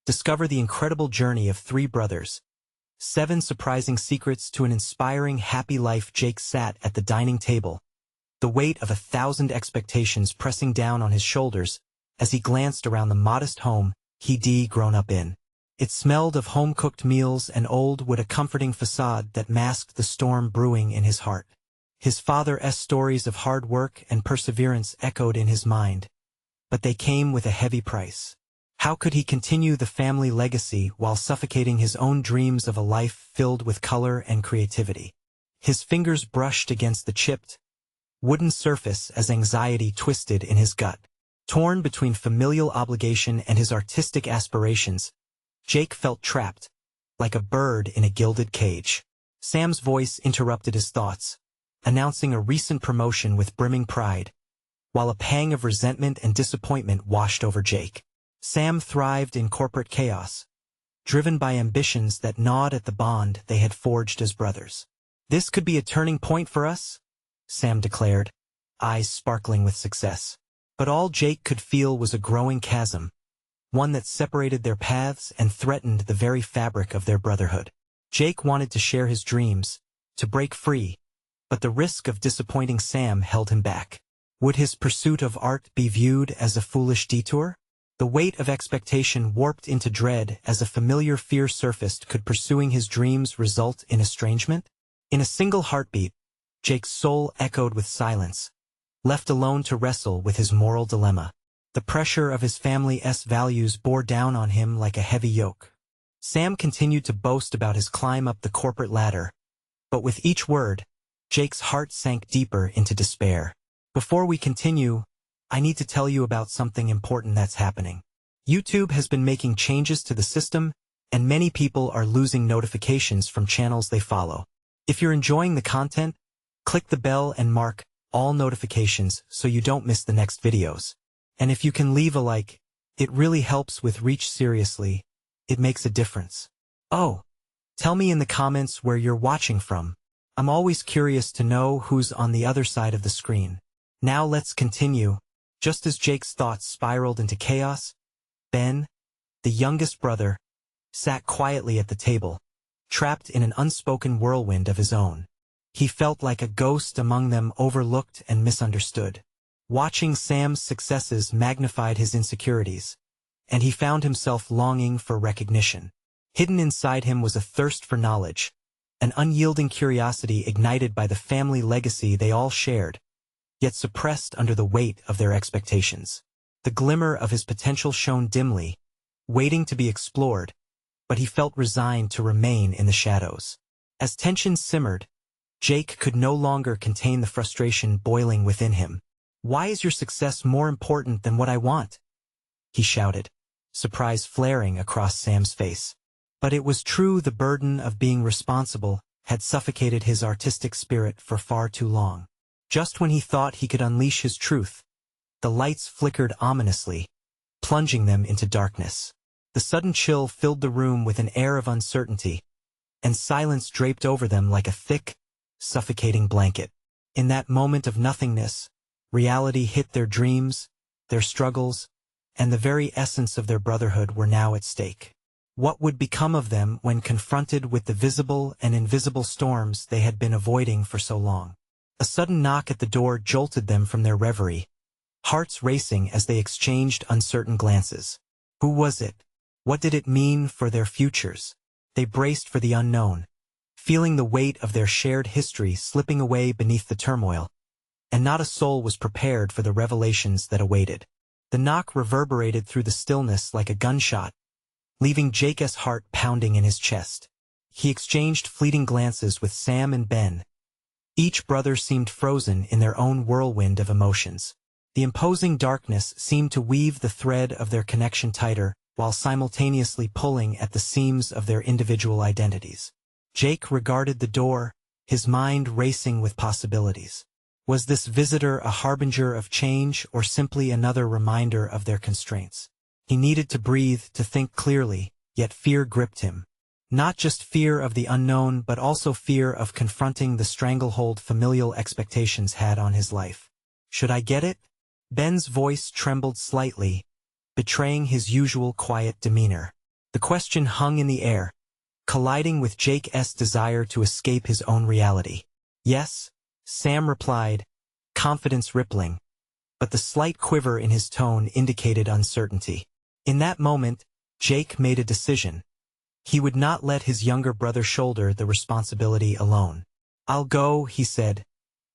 Discover the incredible journey of three brothers. 7 surprising secrets to an inspiring, happy life. Jake sat at the dining table, the weight of 1,000 expectations pressing down on his shoulders as he glanced around the modest home he'd grown up in. It smelled of home-cooked meals and old wood, a comforting facade that masked the storm brewing in his heart. His father's stories of hard work and perseverance echoed in his mind, but they came with a heavy price. How could he continue the family legacy while suffocating his own dreams of a life filled with color and creativity? His fingers brushed against the chipped, wooden surface as anxiety twisted in his gut. Torn between familial obligation and his artistic aspirations, Jake felt trapped, like a bird in a gilded cage. Sam's voice interrupted his thoughts, announcing a recent promotion with brimming pride, while a pang of resentment and disappointment washed over Jake. Sam thrived in corporate chaos, driven by ambitions that gnawed at the bond they had forged as brothers. "This could be a turning point for us," Sam declared, eyes sparkling with success. But all Jake could feel was a growing chasm, one that separated their paths and threatened the very fabric of their brotherhood. Jake wanted to share his dreams, to break free, but the risk of disappointing Sam held him back. Would his pursuit of art be viewed as a foolish detour? The weight of expectation warped into dread as a familiar fear surfaced. Could pursuing his dreams result in estrangement? In a single heartbeat, Jake's soul echoed with silence, left alone to wrestle with his moral dilemma. The pressure of his family's values bore down on him like a heavy yoke. Sam continued to boast about his climb up the corporate ladder, but with each word, Jake's heart sank deeper into despair. "Before we continue, I need to tell you about something important that's happening. YouTube has been making changes to the system, and many people are losing notifications from channels they follow. If you're enjoying the content, click the bell and mark all notifications so you don't miss the next videos. And if you can leave a like, it really helps with reach. Seriously, it makes a difference. Oh, tell me in the comments where you're watching from. I'm always curious to know who's on the other side of the screen. Now let's continue." Just as Jake's thoughts spiraled into chaos, Ben, the youngest brother, sat quietly at the table, trapped in an unspoken whirlwind of his own. He felt like a ghost among them, overlooked and misunderstood. Watching Sam's successes magnified his insecurities, and he found himself longing for recognition. Hidden inside him was a thirst for knowledge, an unyielding curiosity ignited by the family legacy they all shared, yet suppressed under the weight of their expectations. The glimmer of his potential shone dimly, waiting to be explored, but he felt resigned to remain in the shadows. As tension simmered, Jake could no longer contain the frustration boiling within him. "Why is your success more important than what I want?" he shouted, surprise flaring across Sam's face. But it was true, the burden of being responsible had suffocated his artistic spirit for far too long. Just when he thought he could unleash his truth, the lights flickered ominously, plunging them into darkness. The sudden chill filled the room with an air of uncertainty, and silence draped over them like a thick, suffocating blanket. In that moment of nothingness, reality hit. Their dreams, their struggles, and the very essence of their brotherhood were now at stake. What would become of them when confronted with the visible and invisible storms they had been avoiding for so long? A sudden knock at the door jolted them from their reverie, hearts racing as they exchanged uncertain glances. Who was it? What did it mean for their futures? They braced for the unknown, feeling the weight of their shared history slipping away beneath the turmoil, and not a soul was prepared for the revelations that awaited. The knock reverberated through the stillness like a gunshot, leaving Jake's heart pounding in his chest. He exchanged fleeting glances with Sam and Ben. Each brother seemed frozen in their own whirlwind of emotions. The imposing darkness seemed to weave the thread of their connection tighter, while simultaneously pulling at the seams of their individual identities. Jake regarded the door, his mind racing with possibilities. Was this visitor a harbinger of change or simply another reminder of their constraints? He needed to breathe, to think clearly, yet fear gripped him. Not just fear of the unknown, but also fear of confronting the stranglehold familial expectations had on his life. "Should I get it?" Ben's voice trembled slightly, betraying his usual quiet demeanor. The question hung in the air, colliding with Jake's desire to escape his own reality. Yes, Sam replied, confidence rippling, but the slight quiver in his tone indicated uncertainty. In that moment, Jake made a decision. He would not let his younger brother shoulder the responsibility alone. I'll go, he said,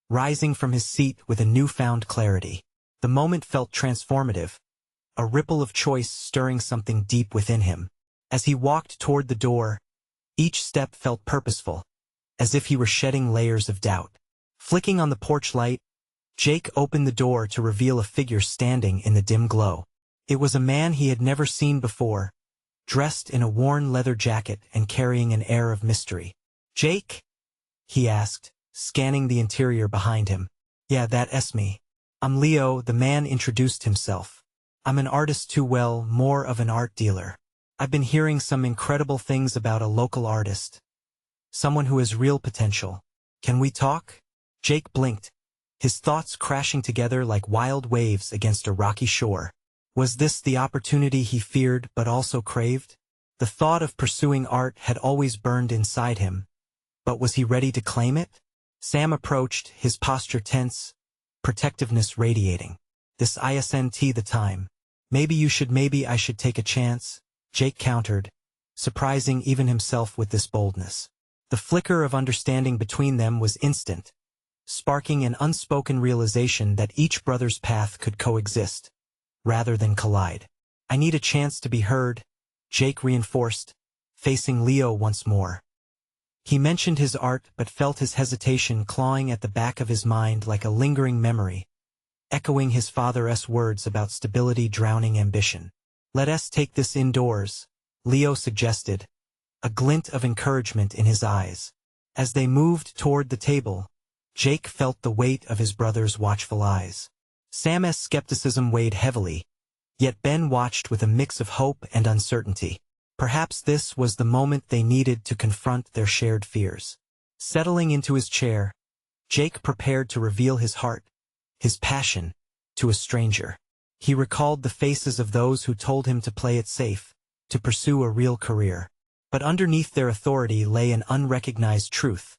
rising from his seat with a newfound clarity. The moment felt transformative, a ripple of choice stirring something deep within him. As he walked toward the door, each step felt purposeful, as if he were shedding layers of doubt. Flicking on the porch light, Jake opened the door to reveal a figure standing in the dim glow. It was a man he had never seen before, dressed in a worn leather jacket and carrying an air of mystery. "Jake?" he asked, scanning the interior behind him. "Yeah, that's me. I'm Leo," the man introduced himself. "I'm an artist too, well, more of an art dealer. I've been hearing some incredible things about a local artist. Someone who has real potential. Can we talk?" Jake blinked, his thoughts crashing together like wild waves against a rocky shore. Was this the opportunity he feared but also craved? The thought of pursuing art had always burned inside him, but was he ready to claim it? Sam approached, his posture tense, protectiveness radiating. "This isn't the time. Maybe I should take a chance," Jake countered, surprising even himself with this boldness. The flicker of understanding between them was instant, sparking an unspoken realization that each brother's path could coexist, rather than collide. "I need a chance to be heard," Jake reinforced, facing Leo once more. He mentioned his art but felt his hesitation clawing at the back of his mind like a lingering memory, echoing his father's words about stability drowning ambition. "Let us take this indoors," Leo suggested, a glint of encouragement in his eyes. As they moved toward the table, Jake felt the weight of his brother's watchful eyes. Sam's skepticism weighed heavily, yet Ben watched with a mix of hope and uncertainty. Perhaps this was the moment they needed to confront their shared fears. Settling into his chair, Jake prepared to reveal his heart, his passion, to a stranger. He recalled the faces of those who told him to play it safe, to pursue a real career. But underneath their authority lay an unrecognized truth.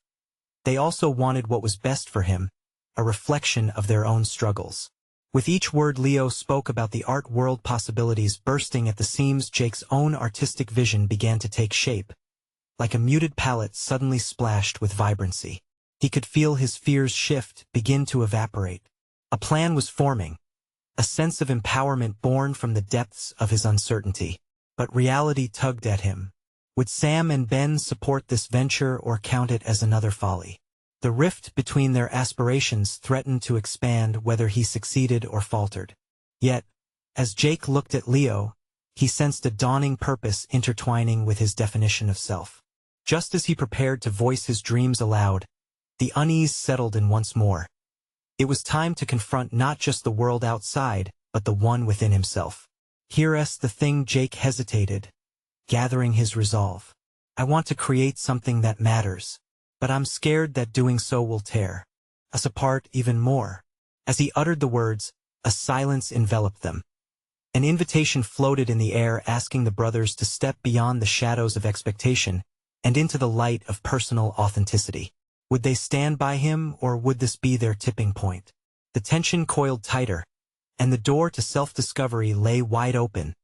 They also wanted what was best for him, a reflection of their own struggles. With each word Leo spoke about the art world possibilities bursting at the seams, Jake's own artistic vision began to take shape, like a muted palette suddenly splashed with vibrancy. He could feel his fears shift, begin to evaporate. A plan was forming, a sense of empowerment born from the depths of his uncertainty. But reality tugged at him. Would Sam and Ben support this venture or count it as another folly? The rift between their aspirations threatened to expand whether he succeeded or faltered. Yet, as Jake looked at Leo, he sensed a dawning purpose intertwining with his definition of self. Just as he prepared to voice his dreams aloud, the unease settled in once more. It was time to confront not just the world outside, but the one within himself. "Here's the thing," Jake hesitated, gathering his resolve. "I want to create something that matters, but I'm scared that doing so will tear us apart even more." As he uttered the words, a silence enveloped them. An invitation floated in the air asking the brothers to step beyond the shadows of expectation and into the light of personal authenticity. Would they stand by him, or would this be their tipping point? The tension coiled tighter, and the door to self-discovery lay wide open,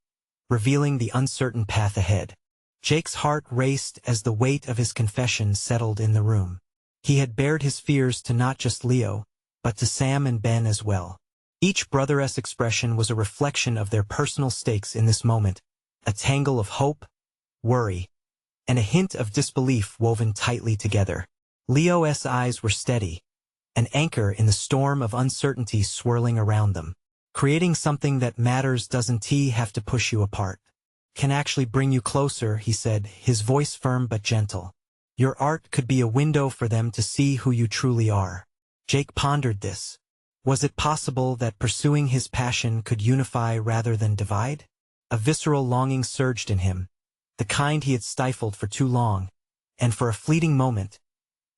revealing the uncertain path ahead. Jake's heart raced as the weight of his confession settled in the room. He had bared his fears to not just Leo, but to Sam and Ben as well. Each brother's expression was a reflection of their personal stakes in this moment, a tangle of hope, worry, and a hint of disbelief woven tightly together. Leo's eyes were steady, an anchor in the storm of uncertainty swirling around them. "Creating something that matters doesn't have to push you apart. Can actually bring you closer," he said, his voice firm but gentle. "Your art could be a window for them to see who you truly are." Jake pondered this. Was it possible that pursuing his passion could unify rather than divide? A visceral longing surged in him, the kind he had stifled for too long, and for a fleeting moment,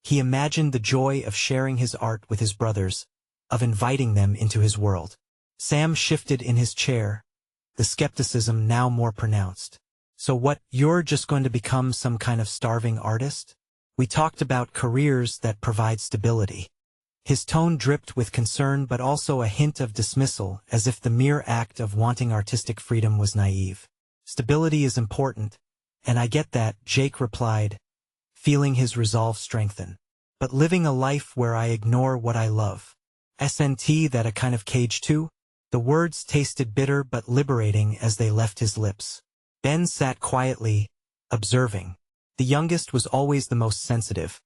he imagined the joy of sharing his art with his brothers, of inviting them into his world. Sam shifted in his chair, the skepticism now more pronounced. So what, you're just going to become some kind of starving artist? We talked about careers that provide stability. His tone dripped with concern but also a hint of dismissal, as if the mere act of wanting artistic freedom was naive. Stability is important, and I get that, Jake replied, feeling his resolve strengthen. But living a life where I ignore what I love. Isn't that a kind of cage too? The words tasted bitter but liberating as they left his lips. Ben sat quietly, observing. The youngest was always the most sensitive,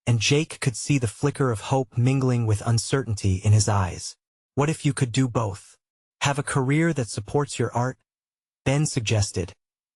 and Jake could see the flicker of hope mingling with uncertainty in his eyes. What if you could do both? Have a career that supports your art? Ben suggested,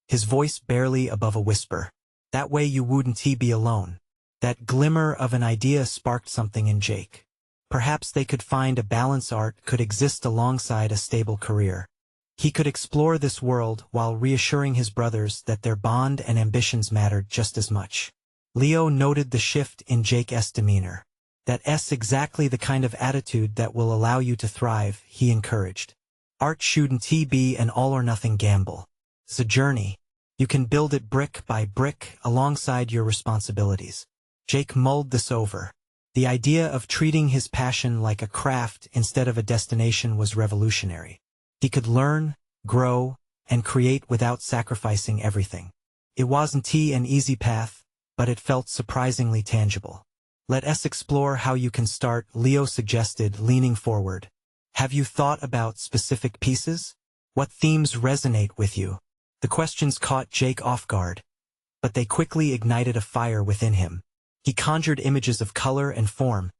his voice barely above a whisper. That way you wouldn't be alone. That glimmer of an idea sparked something in Jake. Perhaps they could find a balance art could exist alongside a stable career. He could explore this world while reassuring his brothers that their bond and ambitions mattered just as much. Leo noted the shift in Jake's demeanor. That's exactly the kind of attitude that will allow you to thrive, he encouraged. Art shouldn't be an all-or-nothing gamble. It's a journey. You can build it brick by brick alongside your responsibilities. Jake mulled this over. The idea of treating his passion like a craft instead of a destination was revolutionary. He could learn, grow, and create without sacrificing everything. It wasn't an easy path, but it felt surprisingly tangible. Let us explore how you can start, Leo suggested, leaning forward. Have you thought about specific pieces? What themes resonate with you? The questions caught Jake off guard, but they quickly ignited a fire within him. He conjured images of color and form,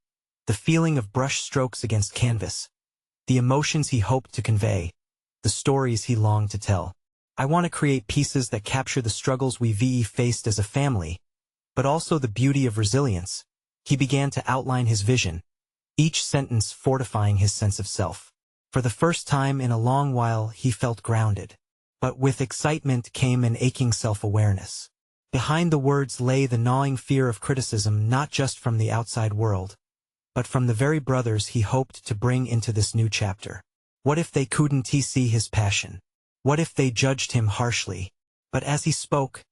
the feeling of brush strokes against canvas, the emotions he hoped to convey, the stories he longed to tell. I want to create pieces that capture the struggles we faced as a family, but also the beauty of resilience. He began to outline his vision, each sentence fortifying his sense of self. For the first time in a long while he felt grounded. But with excitement came an aching self-awareness. Behind the words lay the gnawing fear of criticism, not just from the outside world, but from the very brothers he hoped to bring into this new chapter. What if they couldn't see his passion? What if they judged him harshly? But as he spoke,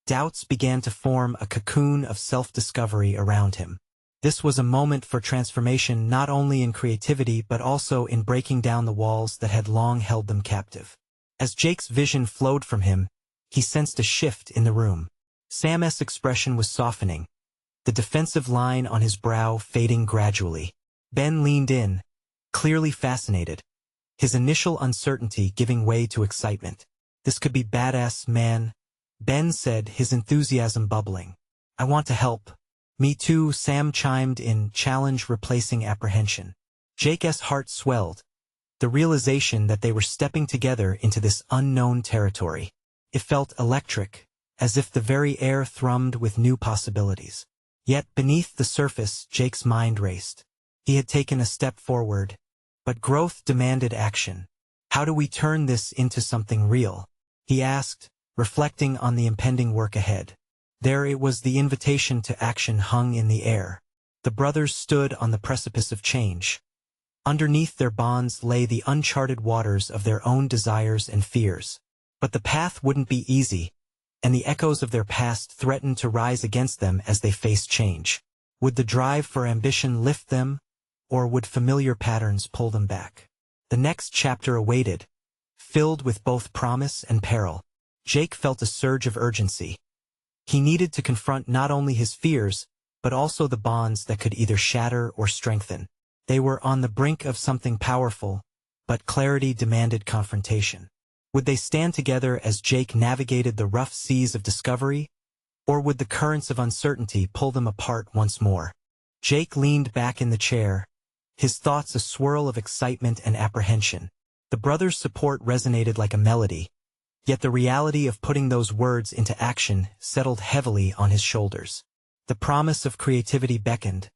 doubts began to form a cocoon of self-discovery around him. This was a moment for transformation, not only in creativity but also in breaking down the walls that had long held them captive. As Jake's vision flowed from him, he sensed a shift in the room. Sam's expression was softening, the defensive line on his brow fading gradually. Ben leaned in, clearly fascinated, his initial uncertainty giving way to excitement. This could be badass, man, Ben said, his enthusiasm bubbling. I want to help. Me too, Sam chimed in, challenge replacing apprehension. Jake's heart swelled, the realization that they were stepping together into this unknown territory. It felt electric, as if the very air thrummed with new possibilities. Yet beneath the surface, Jake's mind raced. He had taken a step forward, but growth demanded action. How do we turn this into something real? He asked, reflecting on the impending work ahead. There it was, the invitation to action hung in the air. The brothers stood on the precipice of change. Underneath their bonds lay the uncharted waters of their own desires and fears. But the path wouldn't be easy, and the echoes of their past threatened to rise against them as they faced change. Would the drive for ambition lift them, or would familiar patterns pull them back? The next chapter awaited, filled with both promise and peril. Jake felt a surge of urgency. He needed to confront not only his fears, but also the bonds that could either shatter or strengthen. They were on the brink of something powerful, but clarity demanded confrontation. Would they stand together as Jake navigated the rough seas of discovery, or would the currents of uncertainty pull them apart once more? Jake leaned back in the chair, his thoughts a swirl of excitement and apprehension. The brothers' support resonated like a melody, yet the reality of putting those words into action settled heavily on his shoulders. The promise of creativity beckoned,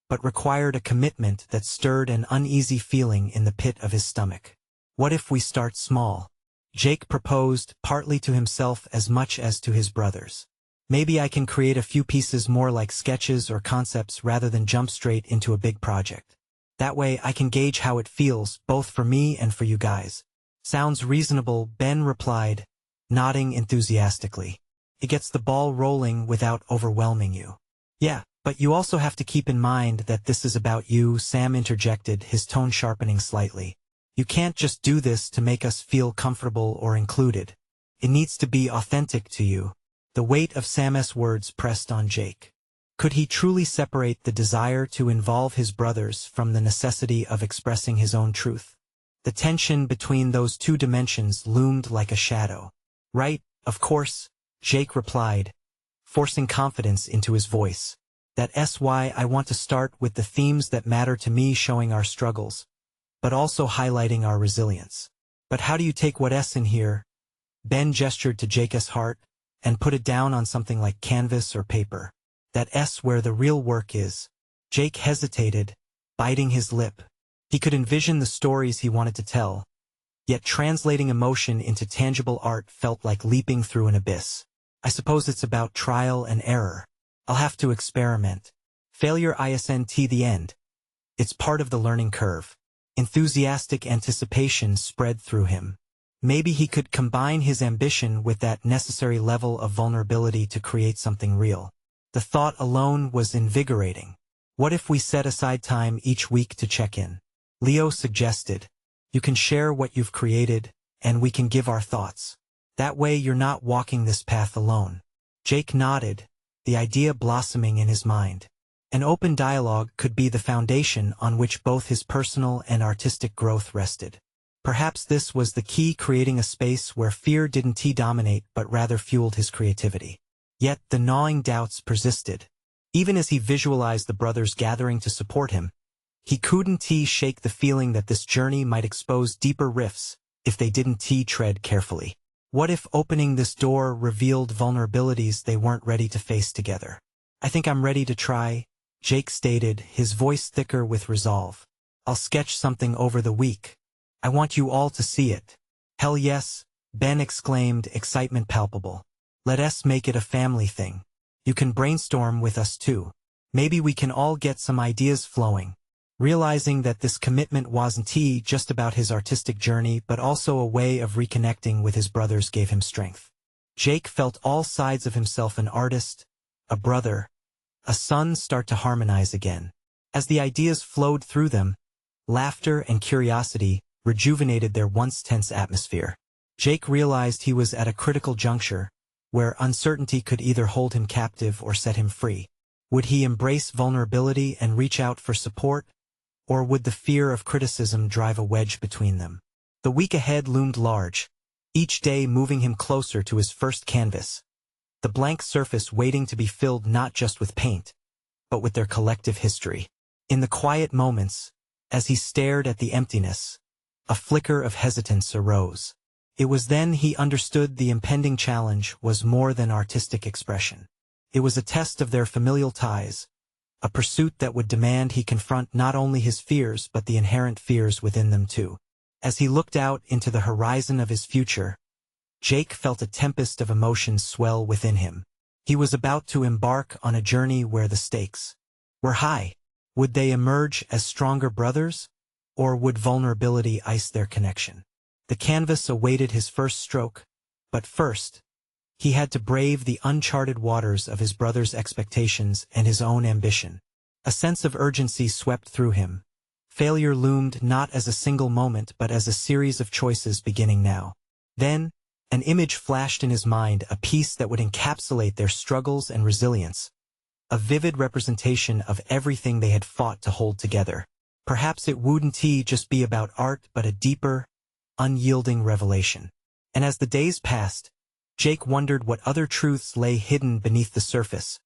but required a commitment that stirred an uneasy feeling in the pit of his stomach. What if we start small? Jake proposed, partly to himself as much as to his brothers. Maybe I can create a few pieces more like sketches or concepts rather than jump straight into a big project. That way I can gauge how it feels, both for me and for you guys. Sounds reasonable, Ben replied, nodding enthusiastically. It gets the ball rolling without overwhelming you. Yeah, but you also have to keep in mind that this is about you, Sam interjected, his tone sharpening slightly. You can't just do this to make us feel comfortable or included. It needs to be authentic to you. The weight of Sam's words pressed on Jake. Could he truly separate the desire to involve his brothers from the necessity of expressing his own truth? The tension between those two dimensions loomed like a shadow. Right, of course, Jake replied, forcing confidence into his voice. That's why I want to start with the themes that matter to me, showing our struggles, but also highlighting our resilience. But how do you take what's in here? Ben gestured to Jake's heart, and put it down on something like canvas or paper. That's where the real work is. Jake hesitated, biting his lip. He could envision the stories he wanted to tell, yet translating emotion into tangible art felt like leaping through an abyss. I suppose it's about trial and error. I'll have to experiment. Failure isn't the end. It's part of the learning curve. Enthusiastic anticipation spread through him. Maybe he could combine his ambition with that necessary level of vulnerability to create something real. The thought alone was invigorating. What if we set aside time each week to check in? Leo suggested. You can share what you've created, and we can give our thoughts. That way you're not walking this path alone. Jake nodded, the idea blossoming in his mind. An open dialogue could be the foundation on which both his personal and artistic growth rested. Perhaps this was the key, creating a space where fear didn't dominate but rather fueled his creativity. Yet the gnawing doubts persisted. Even as he visualized the brothers gathering to support him, he couldn't shake the feeling that this journey might expose deeper rifts if they didn't tread carefully. What if opening this door revealed vulnerabilities they weren't ready to face together? I think I'm ready to try, Jake stated, his voice thicker with resolve. I'll sketch something over the week. I want you all to see it. Hell yes, Ben exclaimed, excitement palpable. Let's make it a family thing. You can brainstorm with us too. Maybe we can all get some ideas flowing. Realizing that this commitment wasn't just about his artistic journey but also a way of reconnecting with his brothers gave him strength. Jake felt all sides of himself, an artist, a brother, a son, start to harmonize again. As the ideas flowed through them, laughter and curiosity rejuvenated their once tense atmosphere. Jake realized he was at a critical juncture, where uncertainty could either hold him captive or set him free. Would he embrace vulnerability and reach out for support? Or would the fear of criticism drive a wedge between them? The week ahead loomed large, each day moving him closer to his first canvas, the blank surface waiting to be filled not just with paint, but with their collective history. In the quiet moments, as he stared at the emptiness, a flicker of hesitance arose. It was then he understood the impending challenge was more than artistic expression. It was a test of their familial ties, a pursuit that would demand he confront not only his fears but the inherent fears within them too. As he looked out into the horizon of his future, Jake felt a tempest of emotions swell within him. He was about to embark on a journey where the stakes were high. Would they emerge as stronger brothers, or would vulnerability ice their connection? The canvas awaited his first stroke, but first, he had to brave the uncharted waters of his brother's expectations and his own ambition. A sense of urgency swept through him. Failure loomed not as a single moment but as a series of choices beginning now. Then, an image flashed in his mind, a piece that would encapsulate their struggles and resilience. A vivid representation of everything they had fought to hold together. Perhaps it wouldn't just be about art but a deeper, unyielding revelation. And as the days passed, Jake wondered what other truths lay hidden beneath the surface,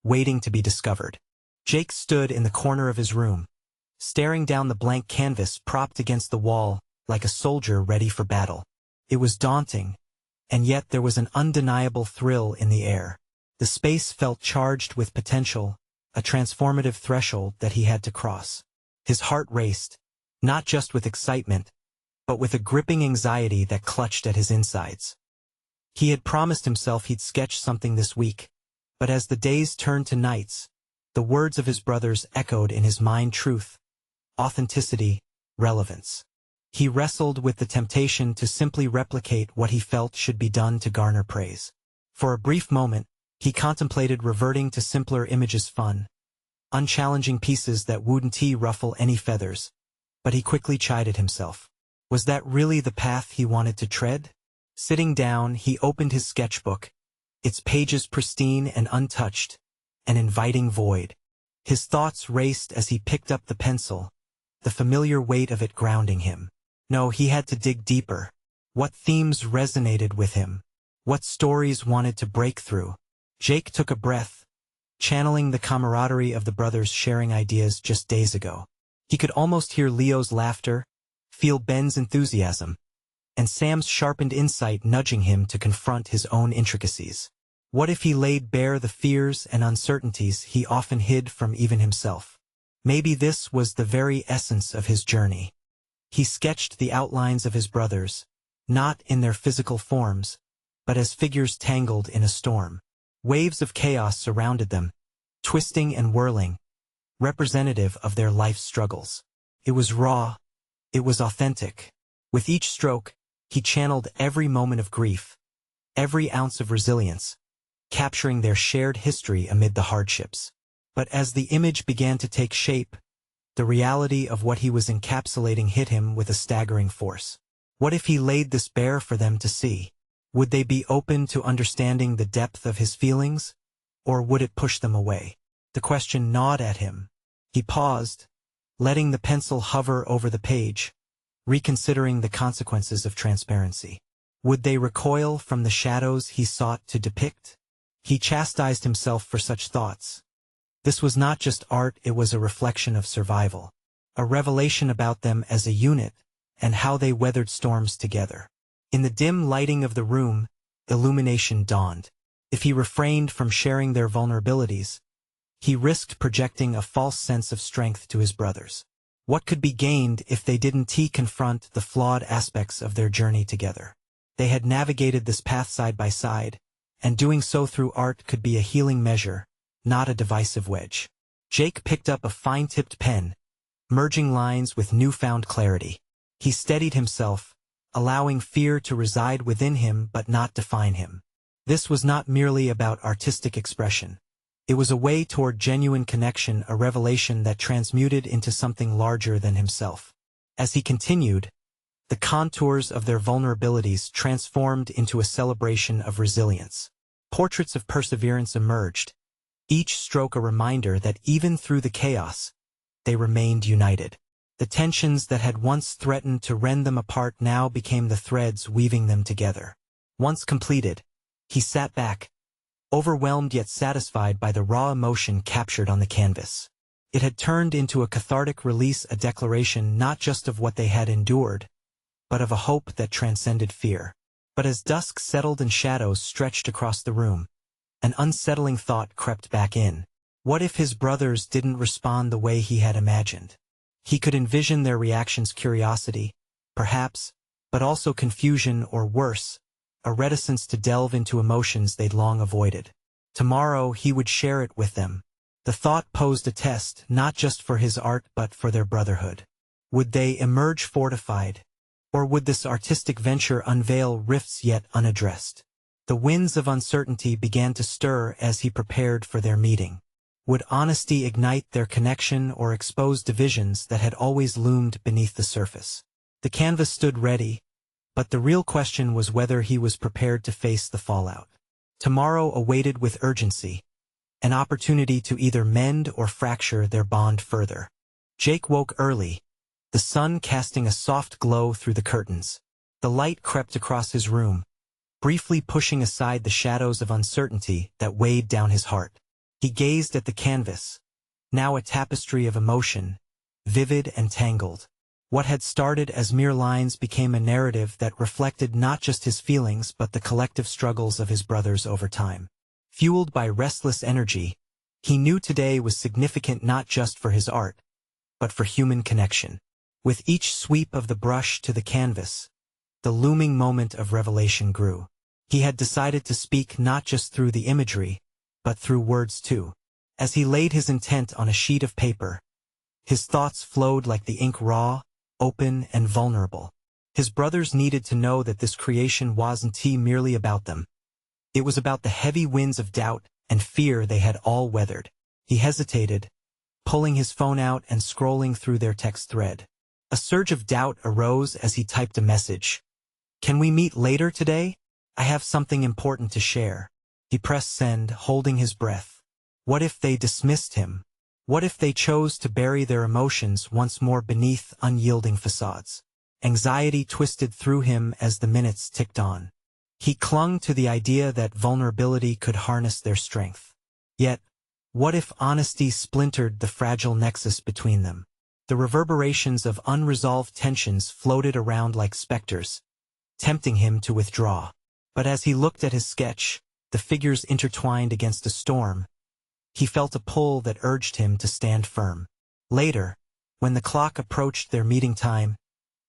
waiting to be discovered. Jake stood in the corner of his room, staring down the blank canvas propped against the wall like a soldier ready for battle. It was daunting, and yet there was an undeniable thrill in the air. The space felt charged with potential, a transformative threshold that he had to cross. His heart raced, not just with excitement, but with a gripping anxiety that clutched at his insides. He had promised himself he'd sketch something this week, but as the days turned to nights, the words of his brothers echoed in his mind: truth, authenticity, relevance. He wrestled with the temptation to simply replicate what he felt should be done to garner praise. For a brief moment, he contemplated reverting to simpler images, fun, unchallenging pieces that wouldn't ruffle any feathers. But he quickly chided himself. Was that really the path he wanted to tread? Sitting down, he opened his sketchbook, its pages pristine and untouched, an inviting void. His thoughts raced as he picked up the pencil, the familiar weight of it grounding him. No, he had to dig deeper. What themes resonated with him? What stories wanted to break through? Jake took a breath, channeling the camaraderie of the brothers sharing ideas just days ago. He could almost hear Leo's laughter, feel Ben's enthusiasm, and Sam's sharpened insight nudging him to confront his own intricacies. What if he laid bare the fears and uncertainties he often hid from even himself? Maybe this was the very essence of his journey. He sketched the outlines of his brothers, not in their physical forms, but as figures tangled in a storm. Waves of chaos surrounded them, twisting and whirling, representative of their life struggles. It was raw, it was authentic. With each stroke, he channeled every moment of grief, every ounce of resilience, capturing their shared history amid the hardships. But as the image began to take shape, the reality of what he was encapsulating hit him with a staggering force. What if he laid this bare for them to see? Would they be open to understanding the depth of his feelings, or would it push them away? The question gnawed at him. He paused, letting the pencil hover over the page, reconsidering the consequences of transparency. Would they recoil from the shadows he sought to depict? He chastised himself for such thoughts. This was not just art, it was a reflection of survival, a revelation about them as a unit, and how they weathered storms together. In the dim lighting of the room, illumination dawned. If he refrained from sharing their vulnerabilities, he risked projecting a false sense of strength to his brothers. What could be gained if they didn't confront the flawed aspects of their journey together? They had navigated this path side by side, and doing so through art could be a healing measure, not a divisive wedge. Jake picked up a fine-tipped pen, merging lines with newfound clarity. He steadied himself, allowing fear to reside within him but not define him. This was not merely about artistic expression. It was a way toward genuine connection, a revelation that transmuted into something larger than himself. As he continued, the contours of their vulnerabilities transformed into a celebration of resilience. Portraits of perseverance emerged, each stroke a reminder that even through the chaos, they remained united. The tensions that had once threatened to rend them apart now became the threads weaving them together. Once completed, he sat back, overwhelmed yet satisfied by the raw emotion captured on the canvas. It had turned into a cathartic release, a declaration not just of what they had endured, but of a hope that transcended fear. But as dusk settled and shadows stretched across the room, an unsettling thought crept back in. What if his brothers didn't respond the way he had imagined? He could envision their reactions: curiosity, perhaps, but also confusion, or worse, a reticence to delve into emotions they'd long avoided. Tomorrow he would share it with them. The thought posed a test, not just for his art but for their brotherhood. Would they emerge fortified, or would this artistic venture unveil rifts yet unaddressed? The winds of uncertainty began to stir as he prepared for their meeting. Would honesty ignite their connection or expose divisions that had always loomed beneath the surface? The canvas stood ready, but the real question was whether he was prepared to face the fallout. Tomorrow awaited with urgency, an opportunity to either mend or fracture their bond further. Jake woke early, the sun casting a soft glow through the curtains. The light crept across his room, briefly pushing aside the shadows of uncertainty that weighed down his heart. He gazed at the canvas, now a tapestry of emotion, vivid and tangled. What had started as mere lines became a narrative that reflected not just his feelings but the collective struggles of his brothers over time. Fueled by restless energy, he knew today was significant not just for his art, but for human connection. With each sweep of the brush to the canvas, the looming moment of revelation grew. He had decided to speak not just through the imagery, but through words too. As he laid his intent on a sheet of paper, his thoughts flowed like the ink, raw, open and vulnerable. His brothers needed to know that this creation wasn't merely about them. It was about the heavy winds of doubt and fear they had all weathered. He hesitated, pulling his phone out and scrolling through their text thread. A surge of doubt arose as he typed a message. "Can we meet later today? I have something important to share." He pressed send, holding his breath. What if they dismissed him? What if they chose to bury their emotions once more beneath unyielding facades? Anxiety twisted through him as the minutes ticked on. He clung to the idea that vulnerability could harness their strength. Yet, what if honesty splintered the fragile nexus between them? The reverberations of unresolved tensions floated around like specters, tempting him to withdraw. But as he looked at his sketch, the figures intertwined against a storm, he felt a pull that urged him to stand firm. Later, when the clock approached their meeting time,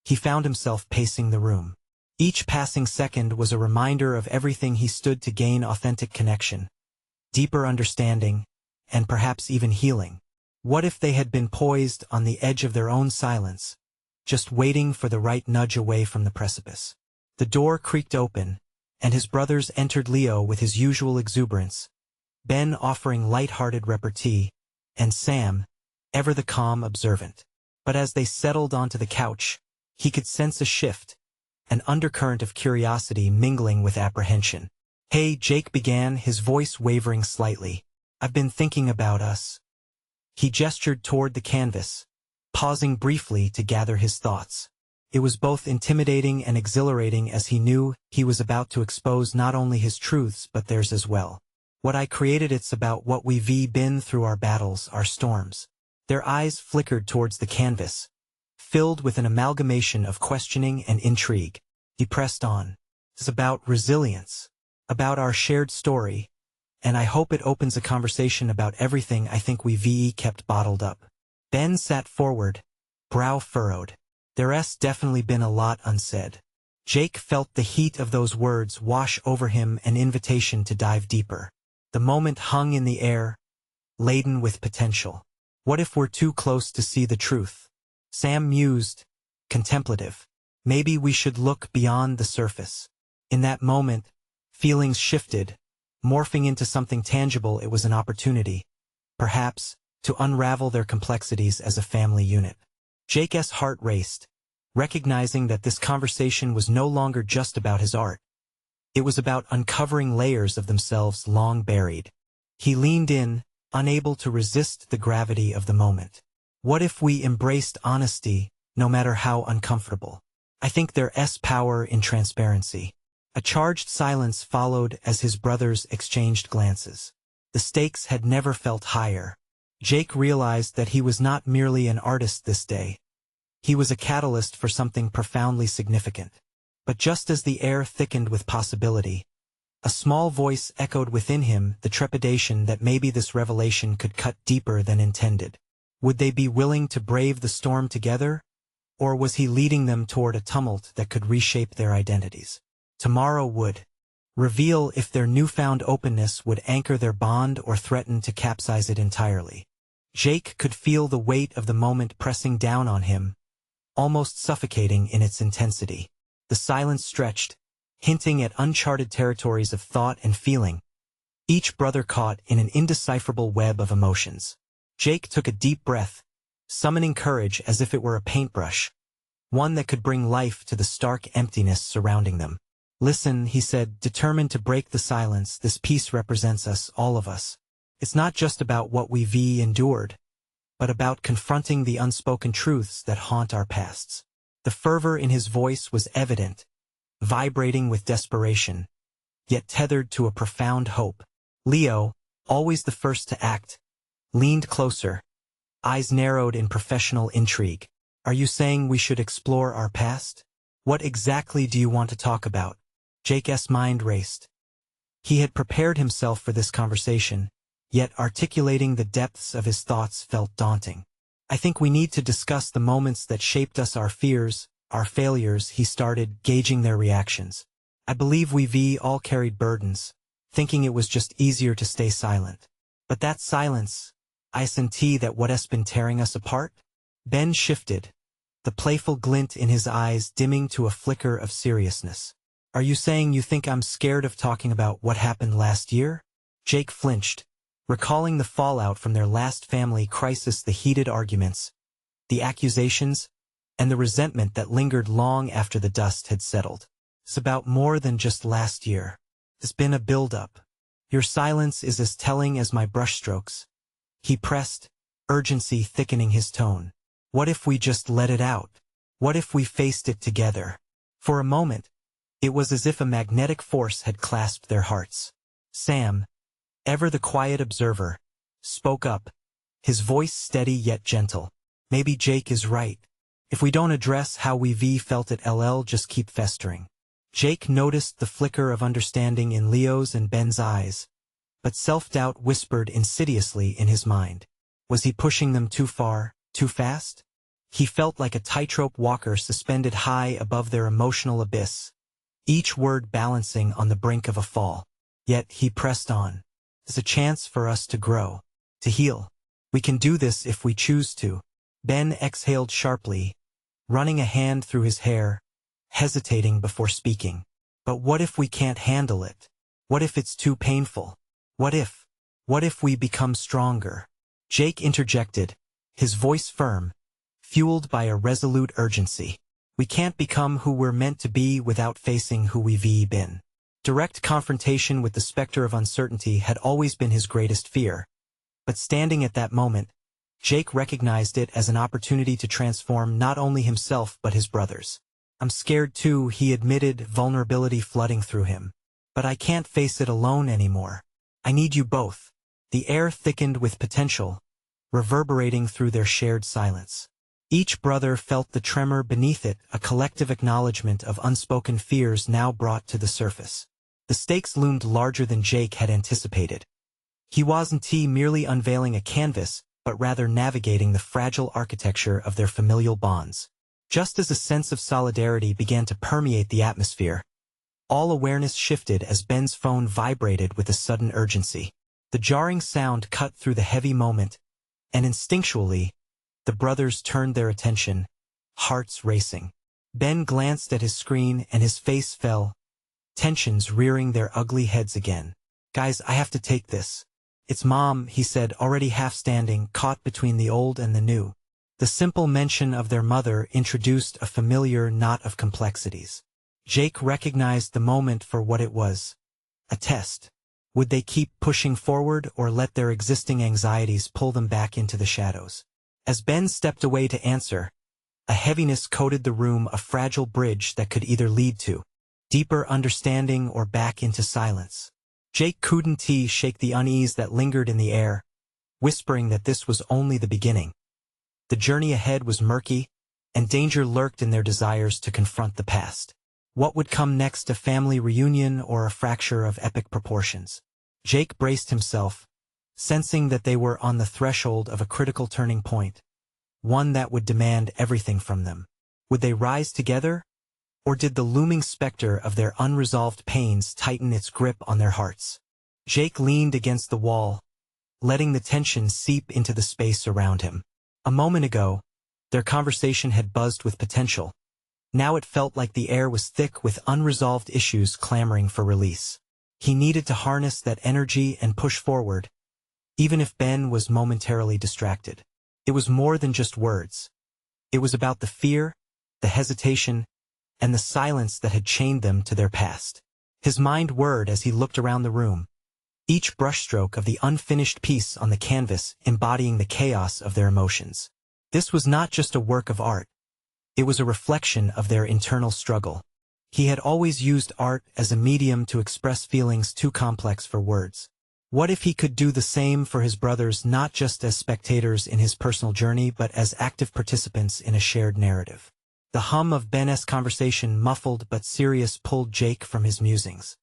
he found himself pacing the room. Each passing second was a reminder of everything he stood to gain: authentic connection, deeper understanding, and perhaps even healing. What if they had been poised on the edge of their own silence, just waiting for the right nudge away from the precipice? The door creaked open, and his brothers entered, Leo with his usual exuberance, Ben offering light-hearted repartee, and Sam, ever the calm observant. But as they settled onto the couch, he could sense a shift, an undercurrent of curiosity mingling with apprehension. "Hey," Jake began, his voice wavering slightly. "I've been thinking about us." He gestured toward the canvas, pausing briefly to gather his thoughts. It was both intimidating and exhilarating, as he knew he was about to expose not only his truths but theirs as well. "What I created, it's about what we've been through, our battles, our storms." Their eyes flickered towards the canvas, filled with an amalgamation of questioning and intrigue. He pressed on. "It's about resilience, about our shared story, and I hope it opens a conversation about everything I think we've kept bottled up." Ben sat forward, brow furrowed. There's definitely been a lot unsaid. Jake felt the heat of those words wash over him, an invitation to dive deeper. The moment hung in the air, laden with potential. What if we're too close to see the truth? Sam mused, contemplative. Maybe we should look beyond the surface. In that moment, feelings shifted, morphing into something tangible. It was an opportunity, perhaps, to unravel their complexities as a family unit. Jake's heart raced, recognizing that this conversation was no longer just about his art. It was about uncovering layers of themselves long buried. He leaned in, unable to resist the gravity of the moment. What if we embraced honesty, no matter how uncomfortable? I think there's power in transparency. A charged silence followed as his brothers exchanged glances. The stakes had never felt higher. Jake realized that he was not merely an artist this day. He was a catalyst for something profoundly significant. But just as the air thickened with possibility, a small voice echoed within him, the trepidation that maybe this revelation could cut deeper than intended. Would they be willing to brave the storm together? Or was he leading them toward a tumult that could reshape their identities? Tomorrow would reveal if their newfound openness would anchor their bond or threaten to capsize it entirely. Jake could feel the weight of the moment pressing down on him, almost suffocating in its intensity. The silence stretched, hinting at uncharted territories of thought and feeling, each brother caught in an indecipherable web of emotions. Jake took a deep breath, summoning courage as if it were a paintbrush, one that could bring life to the stark emptiness surrounding them. "Listen," he said, determined to break the silence. "This piece represents us, all of us. It's not just about what we've endured, but about confronting the unspoken truths that haunt our pasts." The fervor in his voice was evident, vibrating with desperation, yet tethered to a profound hope. Leo, always the first to act, leaned closer, eyes narrowed in professional intrigue. "Are you saying we should explore our past? What exactly do you want to talk about?" Jake's mind raced. He had prepared himself for this conversation, yet articulating the depths of his thoughts felt daunting. "I think we need to discuss the moments that shaped us, our fears, our failures," he started, gauging their reactions. "I believe we've all carried burdens, thinking it was just easier to stay silent. But that silence, isn't that what's been tearing us apart?" Ben shifted, the playful glint in his eyes dimming to a flicker of seriousness. "Are you saying you think I'm scared of talking about what happened last year?" Jake flinched, recalling the fallout from their last family crisis, the heated arguments, the accusations, and the resentment that lingered long after the dust had settled. "It's about more than just last year. There's been a build-up. Your silence is as telling as my brushstrokes." He pressed, urgency thickening his tone. "What if we just let it out? What if we faced it together?" For a moment, it was as if a magnetic force had clasped their hearts. Sam, ever the quiet observer, spoke up, his voice steady yet gentle. "Maybe Jake is right. If we don't address how we felt it, LL just keep festering." Jake noticed the flicker of understanding in Leo's and Ben's eyes, but self-doubt whispered insidiously in his mind. Was he pushing them too far, too fast? He felt like a tightrope walker suspended high above their emotional abyss, each word balancing on the brink of a fall. Yet he pressed on. "There's a chance for us to grow, to heal. We can do this if we choose to." Ben exhaled sharply, running a hand through his hair, hesitating before speaking. "But what if we can't handle it? What if it's too painful? What if we become stronger?" Jake interjected, his voice firm, fueled by a resolute urgency. "We can't become who we're meant to be without facing who we've been." Direct confrontation with the specter of uncertainty had always been his greatest fear, but standing at that moment, Jake recognized it as an opportunity to transform not only himself but his brothers. "I'm scared too," he admitted, vulnerability flooding through him. "But I can't face it alone anymore. I need you both." The air thickened with potential, reverberating through their shared silence. Each brother felt the tremor beneath it, a collective acknowledgement of unspoken fears now brought to the surface. The stakes loomed larger than Jake had anticipated. He wasn't merely unveiling a canvas, but rather navigating the fragile architecture of their familial bonds. Just as a sense of solidarity began to permeate the atmosphere, all awareness shifted as Ben's phone vibrated with a sudden urgency. The jarring sound cut through the heavy moment, and instinctually, the brothers turned their attention, hearts racing. Ben glanced at his screen and his face fell, tensions rearing their ugly heads again. "Guys, I have to take this." "It's Mom," he said, already half standing, caught between the old and the new. The simple mention of their mother introduced a familiar knot of complexities. Jake recognized the moment for what it was. A test. Would they keep pushing forward or let their existing anxieties pull them back into the shadows? As Ben stepped away to answer, a heaviness coated the room, a fragile bridge that could either lead to deeper understanding or back into silence. Jake couldn't shake the unease that lingered in the air, whispering that this was only the beginning. The journey ahead was murky, and danger lurked in their desires to confront the past. What would come next, a family reunion or a fracture of epic proportions? Jake braced himself, sensing that they were on the threshold of a critical turning point, one that would demand everything from them. Would they rise together, or did the looming specter of their unresolved pains tighten its grip on their hearts? Jake leaned against the wall, letting the tension seep into the space around him. A moment ago, their conversation had buzzed with potential. Now it felt like the air was thick with unresolved issues clamoring for release. He needed to harness that energy and push forward, even if Ben was momentarily distracted. It was more than just words. It was about the fear, the hesitation, and the silence that had chained them to their past. His mind whirred as he looked around the room, each brushstroke of the unfinished piece on the canvas embodying the chaos of their emotions. This was not just a work of art. It was a reflection of their internal struggle. He had always used art as a medium to express feelings too complex for words. What if he could do the same for his brothers, not just as spectators in his personal journey but as active participants in a shared narrative? The hum of Ben's conversation, muffled but serious, pulled Jake from his musings.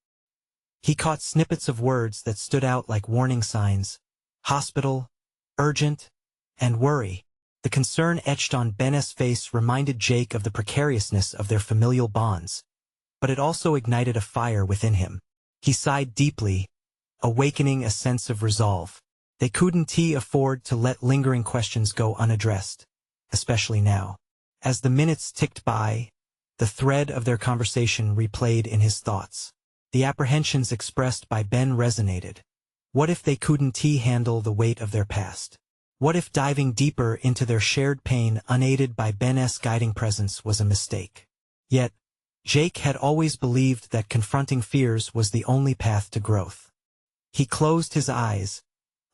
He caught snippets of words that stood out like warning signs: hospital, urgent, and worry. The concern etched on Ben's face reminded Jake of the precariousness of their familial bonds, but it also ignited a fire within him. He sighed deeply, awakening a sense of resolve. They couldn't afford to let lingering questions go unaddressed, especially now. As the minutes ticked by, the thread of their conversation replayed in his thoughts. The apprehensions expressed by Ben resonated. What if they couldn't handle the weight of their past? What if diving deeper into their shared pain unaided by Ben's guiding presence was a mistake? Yet, Jake had always believed that confronting fears was the only path to growth. He closed his eyes,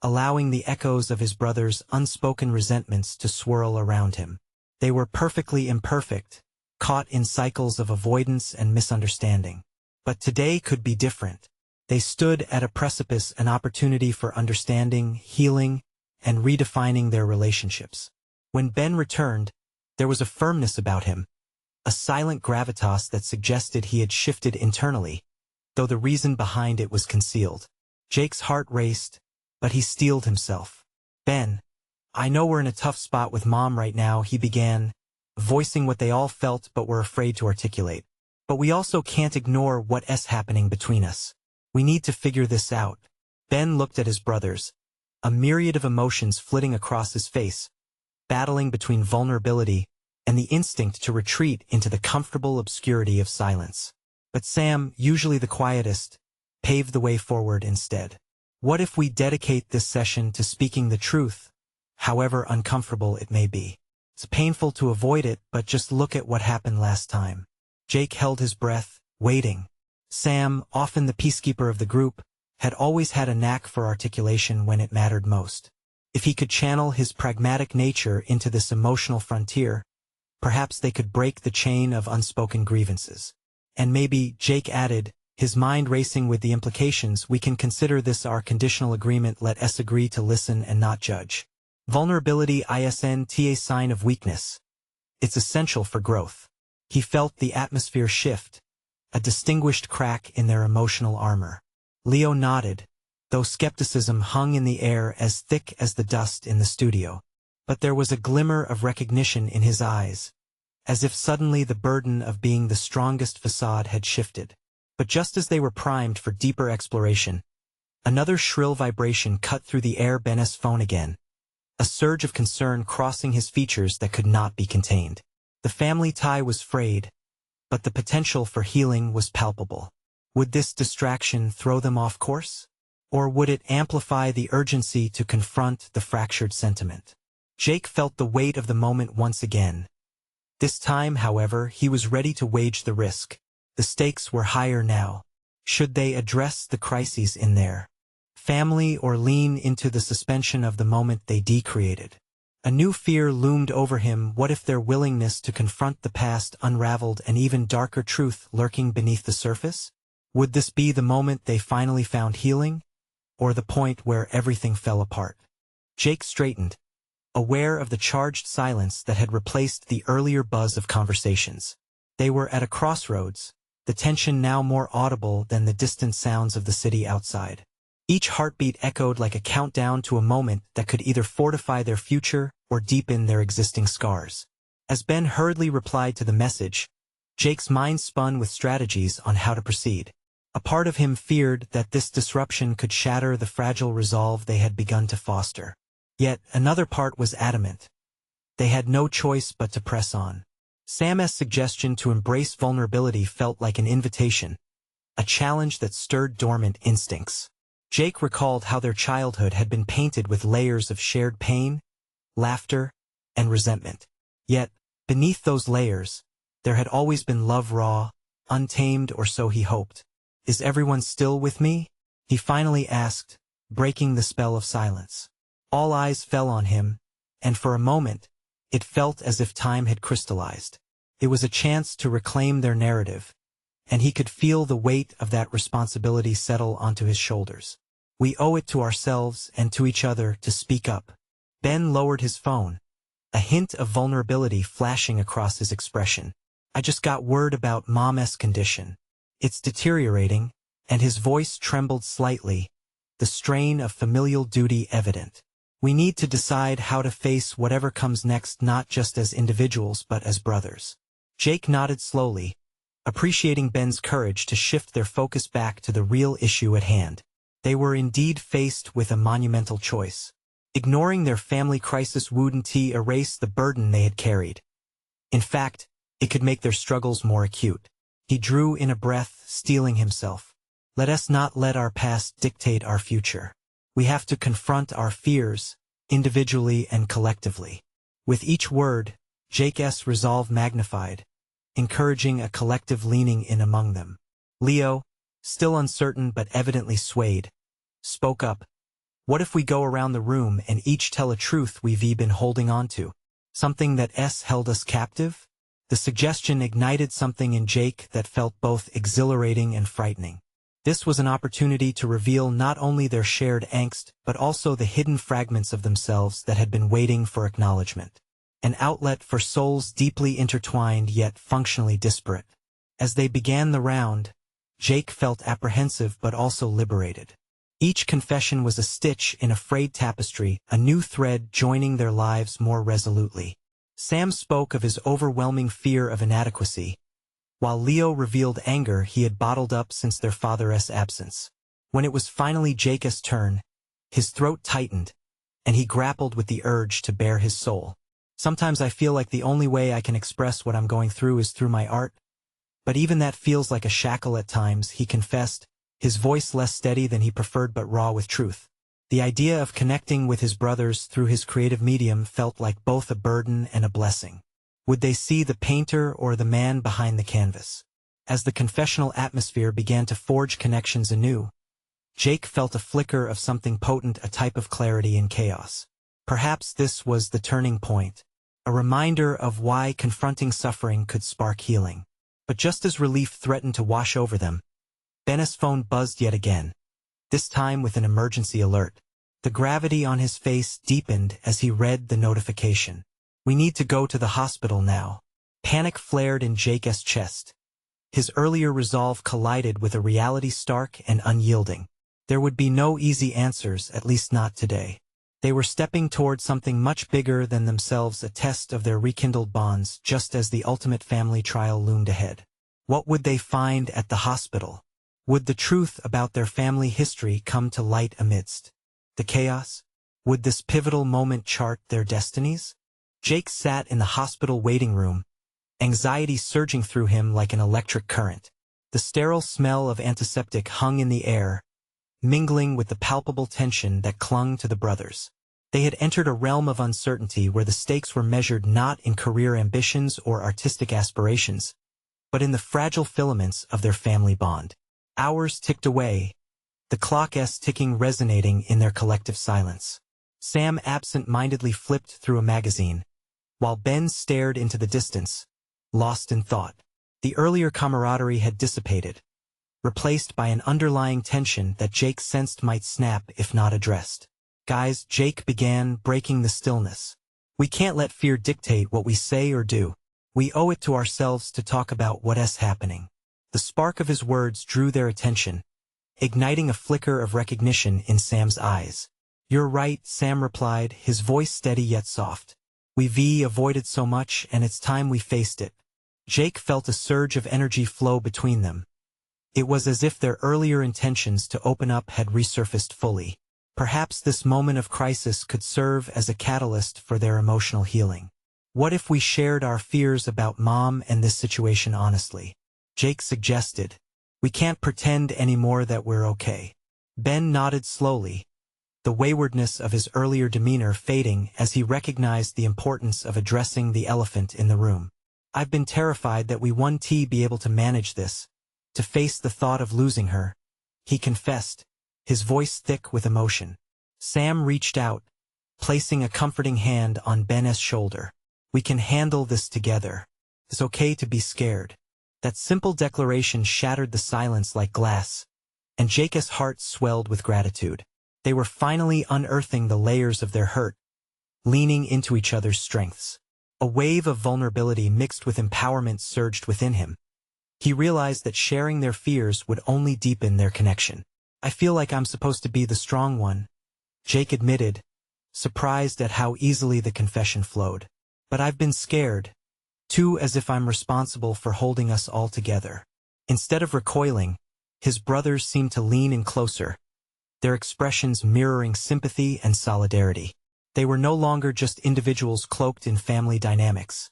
allowing the echoes of his brother's unspoken resentments to swirl around him. They were perfectly imperfect, caught in cycles of avoidance and misunderstanding. But today could be different. They stood at a precipice, an opportunity for understanding, healing, and redefining their relationships. When Ben returned, there was a firmness about him, a silent gravitas that suggested he had shifted internally, though the reason behind it was concealed. Jake's heart raced, but he steeled himself. Ben, I know we're in a tough spot with Mom right now, he began, voicing what they all felt but were afraid to articulate. But we also can't ignore what's happening between us. We need to figure this out. Ben looked at his brothers, a myriad of emotions flitting across his face, battling between vulnerability and the instinct to retreat into the comfortable obscurity of silence. But Sam, usually the quietest, paved the way forward instead. What if we dedicate this session to speaking the truth, however uncomfortable it may be? It's painful to avoid it, but just look at what happened last time. Jake held his breath, waiting. Sam, often the peacekeeper of the group, had always had a knack for articulation when it mattered most. If he could channel his pragmatic nature into this emotional frontier, perhaps they could break the chain of unspoken grievances. And maybe, Jake added, his mind racing with the implications, we can consider this our conditional agreement, let us agree to listen and not judge. Vulnerability isn't a sign of weakness. It's essential for growth. He felt the atmosphere shift, a distinguished crack in their emotional armor. Leo nodded, though skepticism hung in the air as thick as the dust in the studio. But there was a glimmer of recognition in his eyes, as if suddenly the burden of being the strongest facade had shifted. But just as they were primed for deeper exploration, another shrill vibration cut through the air. Ben's phone again, a surge of concern crossing his features that could not be contained. The family tie was frayed, but the potential for healing was palpable. Would this distraction throw them off course? Or would it amplify the urgency to confront the fractured sentiment? Jake felt the weight of the moment once again. This time, however, he was ready to wage the risk. The stakes were higher now. Should they address the crises in their family or lean into the suspension of the moment they decreated? A new fear loomed over him. What if their willingness to confront the past unraveled an even darker truth lurking beneath the surface? Would this be the moment they finally found healing, or the point where everything fell apart? Jake straightened, aware of the charged silence that had replaced the earlier buzz of conversations. They were at a crossroads, the tension now more audible than the distant sounds of the city outside. Each heartbeat echoed like a countdown to a moment that could either fortify their future or deepen their existing scars. As Ben hurriedly replied to the message, Jake's mind spun with strategies on how to proceed. A part of him feared that this disruption could shatter the fragile resolve they had begun to foster. Yet another part was adamant. They had no choice but to press on. Sam's suggestion to embrace vulnerability felt like an invitation, a challenge that stirred dormant instincts. Jake recalled how their childhood had been painted with layers of shared pain, laughter, and resentment. Yet, beneath those layers, there had always been love, raw, untamed, or so he hoped. "Is everyone still with me?" he finally asked, breaking the spell of silence. All eyes fell on him, and for a moment, it felt as if time had crystallized. It was a chance to reclaim their narrative, and he could feel the weight of that responsibility settle onto his shoulders. We owe it to ourselves and to each other to speak up. Ben lowered his phone, a hint of vulnerability flashing across his expression. "I just got word about Mom's condition. It's deteriorating," and his voice trembled slightly, the strain of familial duty evident. "We need to decide how to face whatever comes next, not just as individuals but as brothers." Jake nodded slowly, appreciating Ben's courage to shift their focus back to the real issue at hand. They were indeed faced with a monumental choice. Ignoring their family crisis wouldn't erase the burden they had carried. In fact, it could make their struggles more acute. He drew in a breath, steeling himself. Let us not let our past dictate our future. We have to confront our fears, individually and collectively. With each word, Jake's resolve magnified, encouraging a collective leaning in among them. Leo, still uncertain but evidently swayed, spoke up. What if we go around the room and each tell a truth we've been holding on to? Something that held us captive? The suggestion ignited something in Jake that felt both exhilarating and frightening. This was an opportunity to reveal not only their shared angst, but also the hidden fragments of themselves that had been waiting for acknowledgement. An outlet for souls deeply intertwined yet functionally disparate. As they began the round, Jake felt apprehensive but also liberated. Each confession was a stitch in a frayed tapestry, a new thread joining their lives more resolutely. Sam spoke of his overwhelming fear of inadequacy, while Leo revealed anger he had bottled up since their father's absence. When it was finally Jake's turn, his throat tightened, and he grappled with the urge to bare his soul. Sometimes I feel like the only way I can express what I'm going through is through my art. But even that feels like a shackle at times, he confessed, his voice less steady than he preferred but raw with truth. The idea of connecting with his brothers through his creative medium felt like both a burden and a blessing. Would they see the painter or the man behind the canvas? As the confessional atmosphere began to forge connections anew, Jake felt a flicker of something potent, a type of clarity in chaos. Perhaps this was the turning point, a reminder of why confronting suffering could spark healing. But just as relief threatened to wash over them, Ben's phone buzzed yet again, this time with an emergency alert. The gravity on his face deepened as he read the notification. We need to go to the hospital now. Panic flared in Jake's chest. His earlier resolve collided with a reality stark and unyielding. There would be no easy answers, at least not today. They were stepping toward something much bigger than themselves, a test of their rekindled bonds, just as the ultimate family trial loomed ahead. What would they find at the hospital? Would the truth about their family history come to light amidst the chaos? Would this pivotal moment chart their destinies? Jake sat in the hospital waiting room, anxiety surging through him like an electric current. The sterile smell of antiseptic hung in the air, mingling with the palpable tension that clung to the brothers. They had entered a realm of uncertainty where the stakes were measured not in career ambitions or artistic aspirations, but in the fragile filaments of their family bond. Hours ticked away, the clock's ticking resonating in their collective silence. Sam absent-mindedly flipped through a magazine, while Ben stared into the distance, lost in thought. The earlier camaraderie had dissipated, replaced by an underlying tension that Jake sensed might snap if not addressed. Guys, Jake began, breaking the stillness. We can't let fear dictate what we say or do. We owe it to ourselves to talk about what's happening. The spark of his words drew their attention, igniting a flicker of recognition in Sam's eyes. You're right, Sam replied, his voice steady yet soft. We've avoided so much, and it's time we faced it. Jake felt a surge of energy flow between them. It was as if their earlier intentions to open up had resurfaced fully. Perhaps this moment of crisis could serve as a catalyst for their emotional healing. What if we shared our fears about Mom and this situation honestly? Jake suggested. We can't pretend anymore that we're okay. Ben nodded slowly, the waywardness of his earlier demeanor fading as he recognized the importance of addressing the elephant in the room. I've been terrified that we won't be able to manage this, to face the thought of losing her, he confessed, his voice thick with emotion. Sam reached out, placing a comforting hand on Ben's shoulder. We can handle this together. It's okay to be scared. That simple declaration shattered the silence like glass, and Jake's heart swelled with gratitude. They were finally unearthing the layers of their hurt, leaning into each other's strengths. A wave of vulnerability mixed with empowerment surged within him. He realized that sharing their fears would only deepen their connection. I feel like I'm supposed to be the strong one, Jake admitted, surprised at how easily the confession flowed. But I've been scared, too, as if I'm responsible for holding us all together. Instead of recoiling, his brothers seemed to lean in closer, their expressions mirroring sympathy and solidarity. They were no longer just individuals cloaked in family dynamics.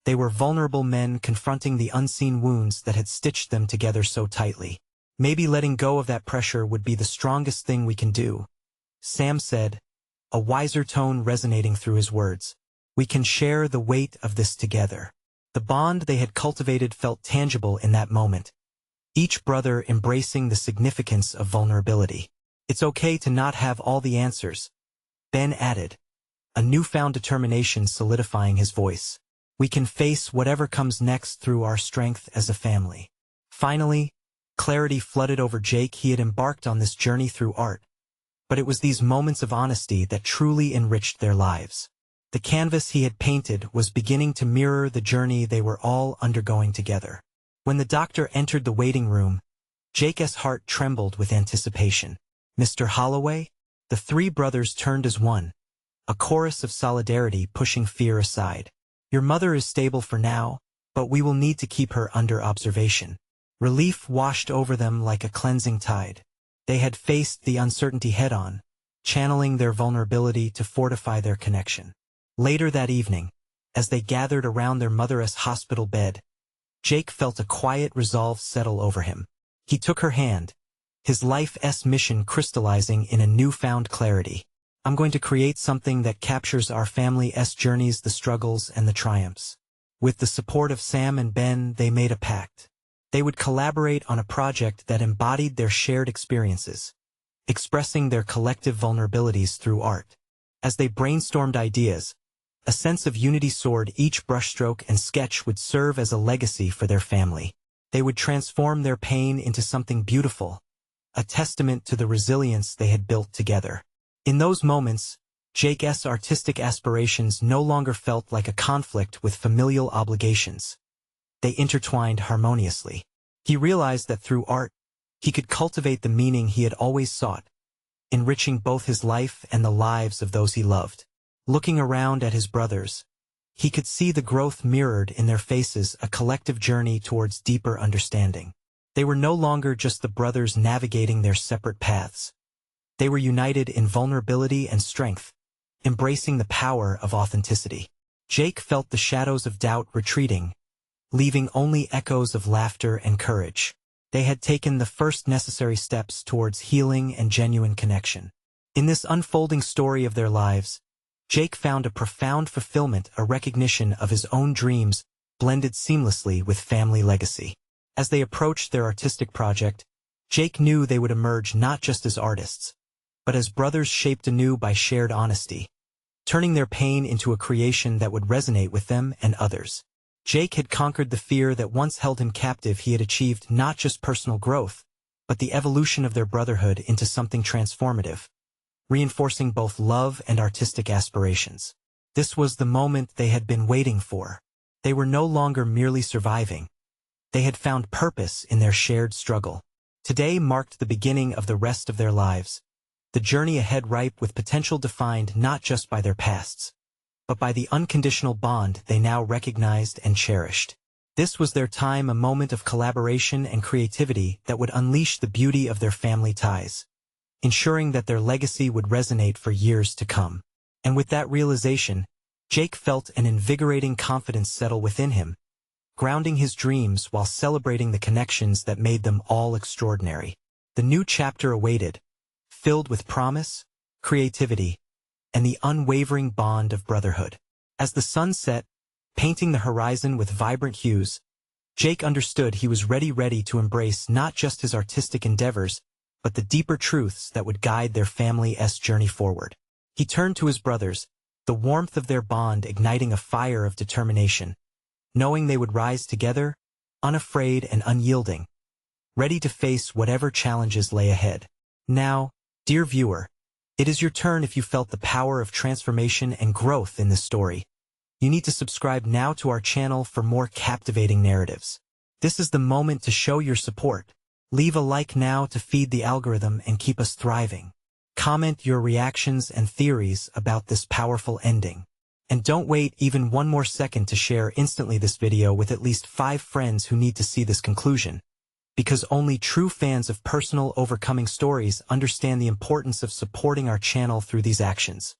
They were vulnerable men confronting the unseen wounds that had stitched them together so tightly. Maybe letting go of that pressure would be the strongest thing we can do, Sam said, a wiser tone resonating through his words. We can share the weight of this together. The bond they had cultivated felt tangible in that moment, each brother embracing the significance of vulnerability. It's okay to not have all the answers, Ben added, a newfound determination solidifying his voice. We can face whatever comes next through our strength as a family. Finally, clarity flooded over Jake. He had embarked on this journey through art, but it was these moments of honesty that truly enriched their lives. The canvas he had painted was beginning to mirror the journey they were all undergoing together. When the doctor entered the waiting room, Jake's heart trembled with anticipation. Mr. Holloway? The three brothers turned as one, a chorus of solidarity pushing fear aside. Your mother is stable for now, but we will need to keep her under observation. Relief washed over them like a cleansing tide. They had faced the uncertainty head-on, channeling their vulnerability to fortify their connection. Later that evening, as they gathered around their mother's hospital bed, Jake felt a quiet resolve settle over him. He took her hand, his life's mission crystallizing in a newfound clarity. I'm going to create something that captures our family's journeys, the struggles and the triumphs. With the support of Sam and Ben, they made a pact. They would collaborate on a project that embodied their shared experiences, expressing their collective vulnerabilities through art. As they brainstormed ideas, a sense of unity soared. Each brushstroke and sketch would serve as a legacy for their family. They would transform their pain into something beautiful, a testament to the resilience they had built together. In those moments, Jake's artistic aspirations no longer felt like a conflict with familial obligations. They intertwined harmoniously. He realized that through art, he could cultivate the meaning he had always sought, enriching both his life and the lives of those he loved. Looking around at his brothers, he could see the growth mirrored in their faces, a collective journey towards deeper understanding. They were no longer just the brothers navigating their separate paths. They were united in vulnerability and strength, embracing the power of authenticity. Jake felt the shadows of doubt retreating, leaving only echoes of laughter and courage. They had taken the first necessary steps towards healing and genuine connection. In this unfolding story of their lives, Jake found a profound fulfillment, a recognition of his own dreams blended seamlessly with family legacy. As they approached their artistic project, Jake knew they would emerge not just as artists, but as brothers shaped anew by shared honesty, turning their pain into a creation that would resonate with them and others. Jake had conquered the fear that once held him captive. He had achieved not just personal growth, but the evolution of their brotherhood into something transformative, reinforcing both love and artistic aspirations. This was the moment they had been waiting for. They were no longer merely surviving. They had found purpose in their shared struggle. Today marked the beginning of the rest of their lives, the journey ahead ripe with potential defined not just by their pasts, but by the unconditional bond they now recognized and cherished. This was their time, a moment of collaboration and creativity that would unleash the beauty of their family ties, ensuring that their legacy would resonate for years to come. And with that realization, Jake felt an invigorating confidence settle within him, grounding his dreams while celebrating the connections that made them all extraordinary. The new chapter awaited, filled with promise, creativity, and the unwavering bond of brotherhood. As the sun set, painting the horizon with vibrant hues, Jake understood he was ready to embrace not just his artistic endeavors, but the deeper truths that would guide their family's journey forward. He turned to his brothers, the warmth of their bond igniting a fire of determination, knowing they would rise together, unafraid and unyielding, ready to face whatever challenges lay ahead. Now, dear viewer, it is your turn. If you felt the power of transformation and growth in this story, you need to subscribe now to our channel for more captivating narratives. This is the moment to show your support. Leave a like now to feed the algorithm and keep us thriving. Comment your reactions and theories about this powerful ending. And don't wait even one more second to share instantly this video with at least 5 friends who need to see this conclusion. Because only true fans of personal overcoming stories understand the importance of supporting our channel through these actions.